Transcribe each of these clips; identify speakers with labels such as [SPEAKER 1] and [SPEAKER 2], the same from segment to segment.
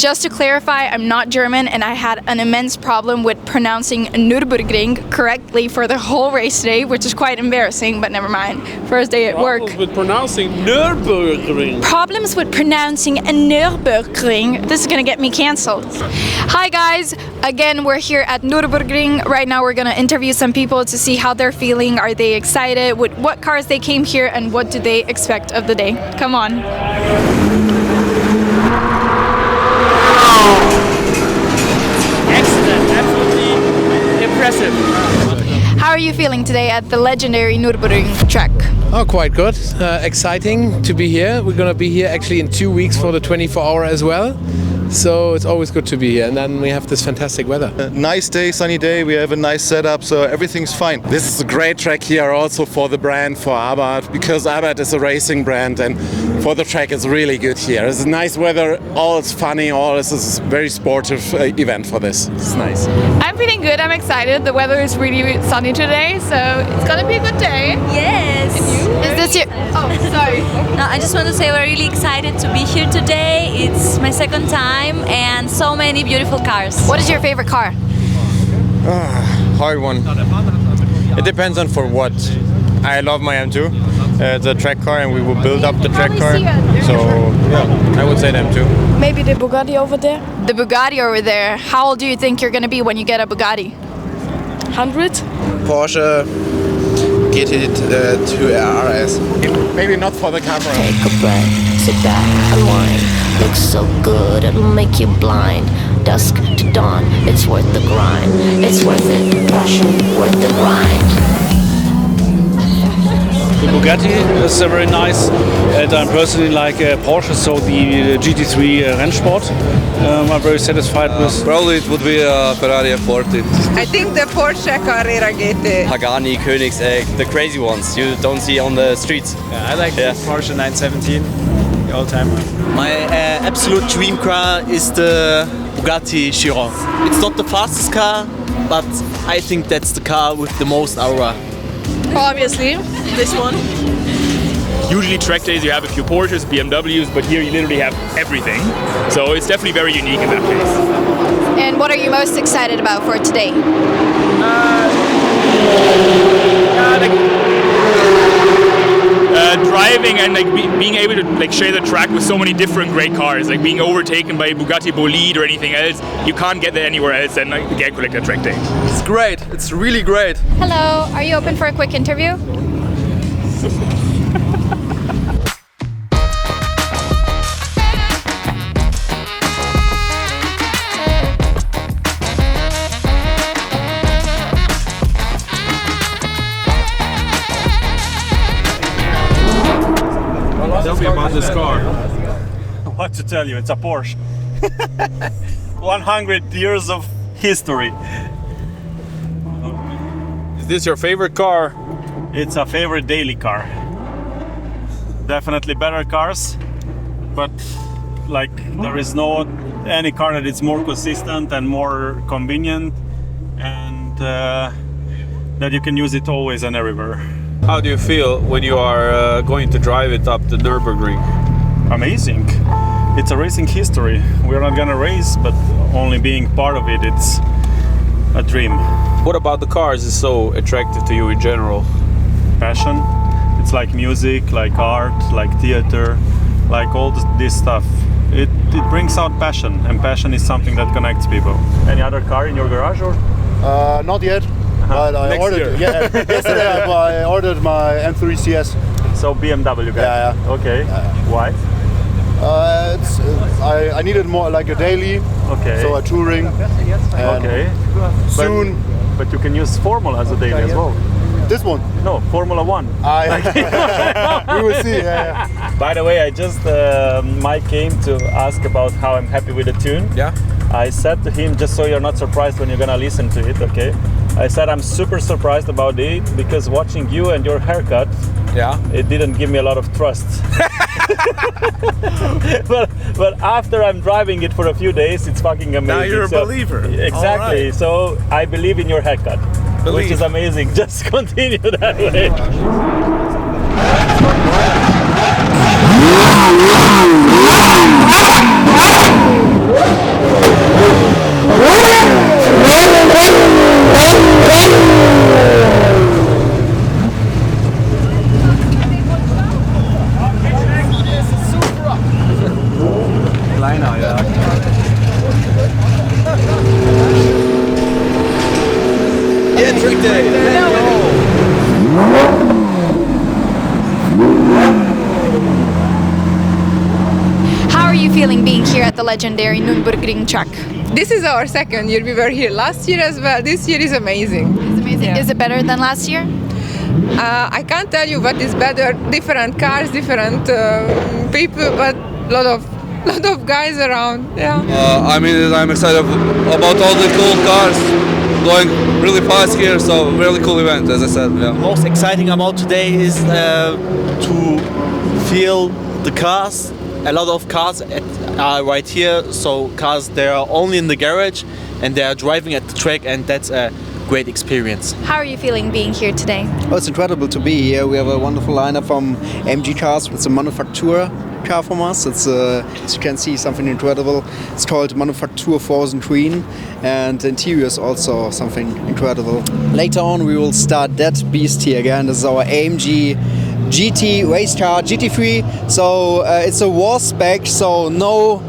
[SPEAKER 1] Just to clarify, I'm not German and I had an immense problem with pronouncing Nürburgring correctly for the whole race today, which is quite embarrassing, but never mind. First day at work.
[SPEAKER 2] Problems with pronouncing Nürburgring.
[SPEAKER 1] Problems with pronouncing a Nürburgring. This is gonna get me cancelled. Hi guys, again we're here at Nurburgring. Right now we're gonna interview some people to see how they're feeling. Are they excited? With what cars they came here and what do they expect of the day? Come on.
[SPEAKER 3] Excellent, absolutely impressive.
[SPEAKER 1] How are you feeling today at the legendary Nürburgring track?
[SPEAKER 4] Oh, quite good. Exciting to be here. We're going to be here actually in 2 weeks for the 24-hour as well. So it's always good to be here. And then we have this fantastic weather.
[SPEAKER 5] Nice day, sunny day. We have a nice setup, so everything's fine.
[SPEAKER 6] This is a great track here also for the brand, for Abarth, because Abarth is a racing brand and for the track it's really good here. It's nice weather, all is funny, all is a very sportive event for this. It's nice.
[SPEAKER 7] I'm feeling good, I'm excited. The weather is really sunny today, so it's gonna be a good day.
[SPEAKER 8] Yes.
[SPEAKER 1] Is this your... Oh, sorry.
[SPEAKER 8] No, I just want to say we're really excited to be here today. It's my second time and so many beautiful cars.
[SPEAKER 1] What is your favorite car?
[SPEAKER 9] Hard one. It depends on for what. I love my M2. It's a track car and we will build up the track car. So yeah, I would say the M2.
[SPEAKER 7] Maybe the Bugatti over there.
[SPEAKER 1] The Bugatti over there. How old do you think you're going to be when you get a Bugatti?
[SPEAKER 7] 100?
[SPEAKER 4] Porsche GT3 RS.
[SPEAKER 6] Maybe not for the camera.
[SPEAKER 10] Take a breath, sit back, unwind. Looks so good, it'll make you blind. Dusk to dawn, it's worth the grind. It's worth it, the passion, worth the grind.
[SPEAKER 11] The Bugatti is very nice, and I'm personally like Porsche, so the GT3 Rennsport. I'm very satisfied with.
[SPEAKER 9] Probably it would be a Ferrari F40.
[SPEAKER 12] I think the Porsche Carrera GT.
[SPEAKER 9] Pagani, Koenigsegg, the crazy ones you don't see on the streets.
[SPEAKER 3] Yeah, I like the Porsche 917, the old-timer.
[SPEAKER 13] My absolute dream car is the Bugatti Chiron. It's not the fastest car, but I think that's the car with the most aura.
[SPEAKER 7] Obviously, this one.
[SPEAKER 14] Usually track days you have a few Porsches, BMWs, but here you literally have everything. So it's definitely very unique in that case.
[SPEAKER 1] And what are you most excited about for today?
[SPEAKER 14] Driving and being able to share the track with so many different great cars, like being overtaken by a Bugatti Bolide or anything else. You can't get that anywhere else than the Get Collector track day.
[SPEAKER 9] It's great. It's really great.
[SPEAKER 1] Hello, are you open for a quick interview?
[SPEAKER 2] Tell me about this car.
[SPEAKER 15] What to tell you, it's a Porsche. 100 years of history.
[SPEAKER 2] Is this your favorite car?
[SPEAKER 15] It's a favorite daily car. Definitely better cars, but there is no any car that is more consistent and more convenient, and that you can use it always and everywhere.
[SPEAKER 2] How do you feel when you are going to drive it up the Nürburgring?
[SPEAKER 15] Amazing. It's a racing history. We're not gonna race, but only being part of it, it's a dream.
[SPEAKER 2] What about the cars is so attractive to you in general?
[SPEAKER 15] Passion. It's like music, like art, like theater, like all this stuff. It brings out passion, and passion is something that connects people. Any other car in your garage or?
[SPEAKER 5] Not yet. But I ordered. Yeah, yesterday I ordered my M3 CS.
[SPEAKER 15] So BMW guy.
[SPEAKER 5] Yeah.
[SPEAKER 15] Okay. Why?
[SPEAKER 5] I needed more like a daily.
[SPEAKER 15] Okay.
[SPEAKER 5] So a touring.
[SPEAKER 15] Okay.
[SPEAKER 5] Soon.
[SPEAKER 15] But you can use Formula as a daily as well.
[SPEAKER 5] This one?
[SPEAKER 15] No, Formula One.
[SPEAKER 5] We will see. Yeah.
[SPEAKER 15] By the way, I just Mike came to ask about how I'm happy with the tune.
[SPEAKER 2] Yeah.
[SPEAKER 15] I said to him, just so you're not surprised when you're gonna listen to it, okay? I said I'm super surprised about it because watching you and your haircut, it didn't give me a lot of trust. but after I'm driving it for a few days, it's fucking amazing.
[SPEAKER 2] Now you're a believer.
[SPEAKER 15] Exactly.
[SPEAKER 2] Right.
[SPEAKER 15] So I believe in your haircut, which is amazing. Just continue that way.
[SPEAKER 3] Kleiner, ja.
[SPEAKER 13] Yeah, trick day.
[SPEAKER 1] How are you feeling being here at the legendary Nürburgring track?
[SPEAKER 12] This is our second year. We were here last year as well. This year is amazing.
[SPEAKER 1] It's amazing.
[SPEAKER 12] Yeah.
[SPEAKER 1] Is it better than last year?
[SPEAKER 12] I can't tell you what is better. Different cars, different people, but lot of guys around. Yeah.
[SPEAKER 16] I mean, I'm excited about all the cool cars going really fast here. So really cool event, as I said. Yeah.
[SPEAKER 13] Most exciting about today is to feel the cars. A lot of cars are right here. So cars, they are only in the garage and they are driving at the track, and that's a great experience.
[SPEAKER 1] How are you feeling being here today?
[SPEAKER 17] Oh, it's incredible to be here. We have a wonderful lineup from AMG Cars. It's a manufacturer car from us. It's as you can see, something incredible. It's called Manufaktur Frozen Green, and the interior is also something incredible. Later on we will start that beast here again. This is our AMG GT race car, GT3. So it's a war spec, so no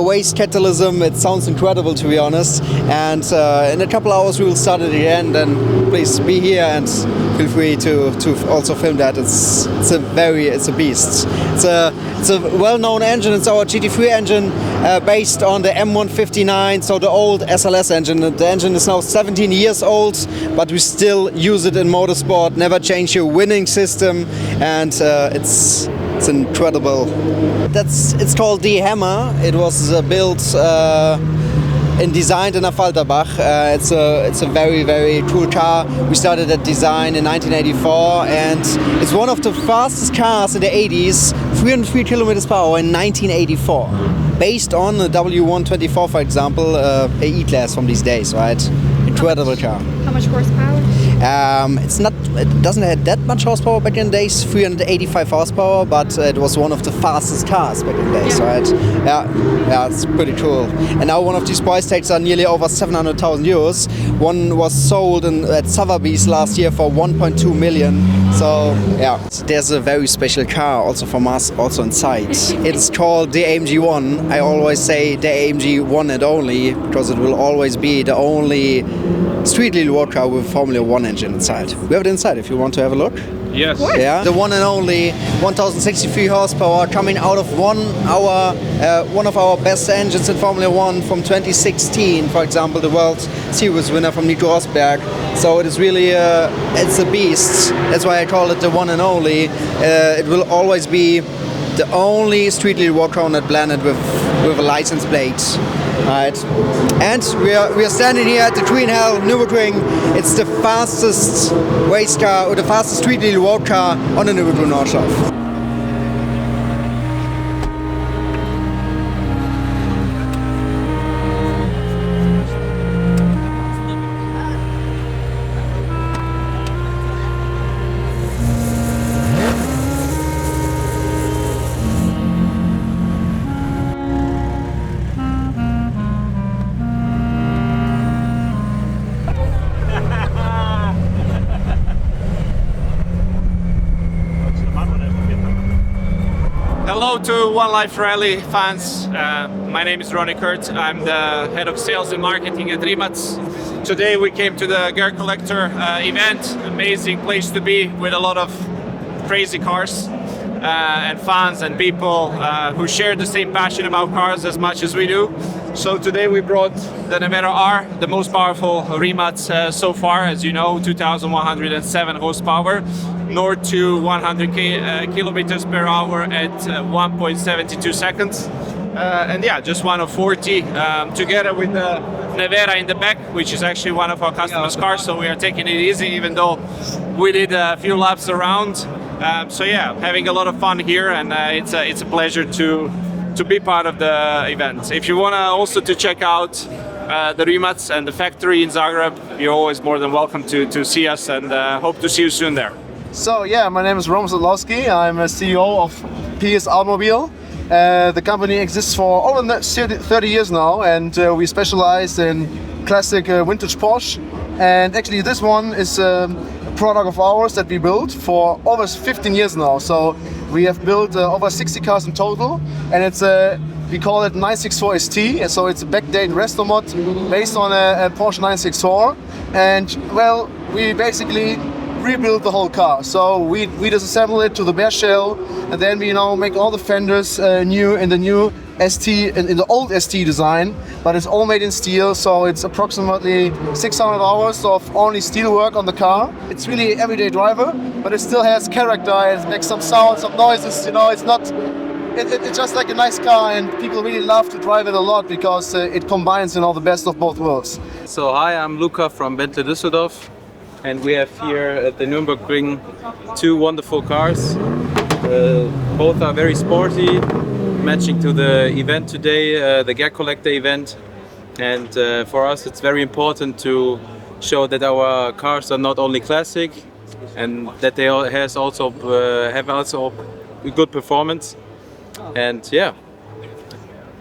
[SPEAKER 17] waste catalysm. It sounds incredible, to be honest. And in a couple hours we will start it again. Then please be here and feel free to also film that. It's a beast. It's a well-known engine. It's our GT3 engine based on the M159, so the old SLS engine. The engine is now 17 years old, but we still use it in motorsport. Never change your winning system, and it's incredible. It's called the Hammer. It was built and designed in Affalterbach. It's a very, very cool car. We started that design in 1984, and it's one of the fastest cars in the 80s, 303 kilometers per hour in 1984. Based on the W124, for example, a E-Class from these days, right? Incredible car.
[SPEAKER 1] How much horsepower?
[SPEAKER 17] It doesn't have that much horsepower back in the days, 385 horsepower, but it was one of the fastest cars back in the days, right? Yeah, it's pretty cool. And now one of these price tags are nearly over 700,000 euros. One was sold at Sotheby's last year for 1.2 million. So yeah, there's a very special car also from us, also inside. It's called the AMG One. I always say the AMG One and only, because it will always be the only street legal road car with Formula One engine inside. We have it inside if you want to have a look.
[SPEAKER 2] Yes.
[SPEAKER 17] Yeah. The one and only 1063 horsepower coming out of one of our best engines in Formula One from 2016, for example, the World Series winner from Nico Rosberg. So it is really it's a beast. That's why I call it the one and only. It will always be the only street legal road car on that planet with a license plate. Right. And we are standing here at the Green Hell Nürburgring. It's the fastest race car, or the fastest street legal road car on the Nürburgring Nordschleife.
[SPEAKER 18] Hello to OneLife Rally fans. My name is Ronnie Kurt. I'm the head of sales and marketing at Rimac. Today we came to the Gear Collector event. Amazing place to be with a lot of crazy cars and fans and people who share the same passion about cars as much as we do. So today we brought the Nevera R, the most powerful Rimac so far, as you know, 2,107 horsepower, north to 100 kilometers per hour at 1.72 seconds. And yeah, just one of 40, together with the Nevera in the back, which is actually one of our customers' cars, so we are taking it easy, even though we did a few laps around. So yeah, having a lot of fun here, and it's a pleasure to be part of the event. If you want also to check out the Rimac and the factory in Zagreb, you're always more than welcome to see us, and hope to see you soon there.
[SPEAKER 5] So yeah, my name is Rom Zadlowski. I'm a CEO of PS Automobile.
[SPEAKER 19] The company exists for over 30 years now, and we specialize in classic vintage Porsche. And actually this one is a product of ours that we built for over 15 years now. So we have built over 60 cars in total, and it's we call it 964 ST. So it's a backdate restomod based on a Porsche 964. And well, we basically rebuild the whole car. So we disassemble it to the bare shell, and then we make all the fenders new in the new ST, in the old ST design, but it's all made in steel. So it's approximately 600 hours of only steel work on the car. It's really an everyday driver, but it still has character. It makes some sounds, some noises. It's not. It's just like a nice car, and people really love to drive it a lot because it combines the best of both worlds.
[SPEAKER 20] So hi, I'm Luca from Bentudov. And we have here at the Nürburgring two wonderful cars. Both are very sporty, matching to the event today, the Gear Collector event. And for us it's very important to show that our cars are not only classic and that they have also good performance. And yeah,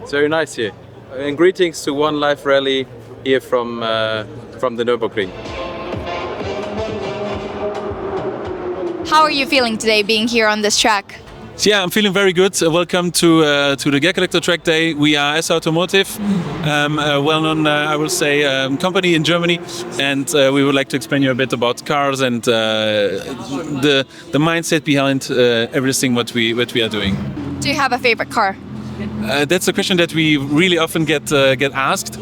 [SPEAKER 20] it's very nice here. And greetings to OneLife Rally here from the Nürburgring.
[SPEAKER 1] How are you feeling today being here on this track?
[SPEAKER 21] Yeah, I'm feeling very good. Welcome to the Gear Collector Track Day. We are as Automotive, a well-known, I will say, company in Germany, and we would like to explain you a bit about cars and the mindset behind everything what we are doing.
[SPEAKER 1] Do you have a favorite car?
[SPEAKER 21] That's a question that we really often get asked.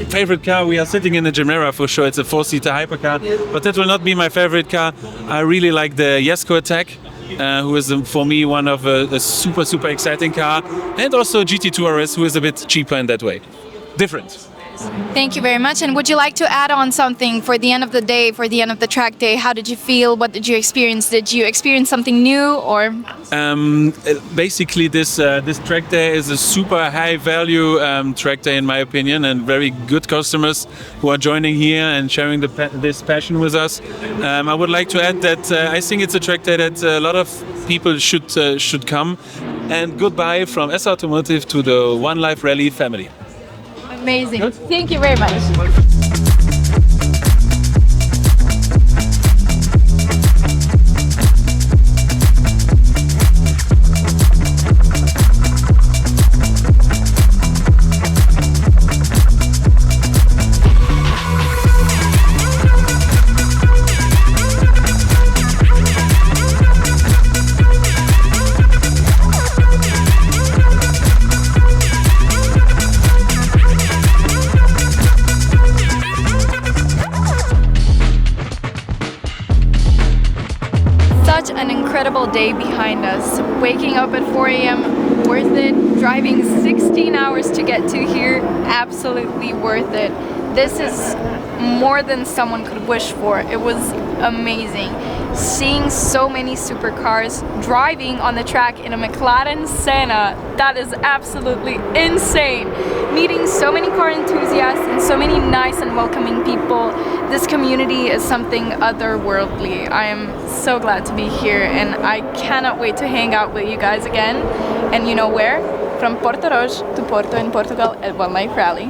[SPEAKER 21] Favorite car? We are sitting in a Nevera for sure. It's a 4-seater hypercar, but that will not be my favorite car. I really like the Jesko Attack, who is for me one of a super exciting car, and also GT2 RS, who is a bit cheaper in that way. Different.
[SPEAKER 1] Thank you very much. And would you like to add on something for the end of the day, for the end of the track day? How did you feel? What did you experience? Did you experience something new, or?
[SPEAKER 21] Basically, this track day is a super high value track day in my opinion, and very good customers who are joining here and sharing this passion with us. I would like to add that I think it's a track day that a lot of people should come. And goodbye from S Automotive to the OneLife Rally family.
[SPEAKER 1] Amazing. Good. Thank you very much. Such an incredible day behind us. Waking up at 4 a.m, worth it. Driving 16 hours to get to here, absolutely worth it. This is more than someone could wish for. It was amazing. Seeing so many supercars, driving on the track in a McLaren Senna, that is absolutely insane. Meeting so many car enthusiasts and so many nice and welcoming people. This community is something otherworldly. I am so glad to be here, and I cannot wait to hang out with you guys again. And you know where? From Porto to Porto in Portugal at OneLife Rally.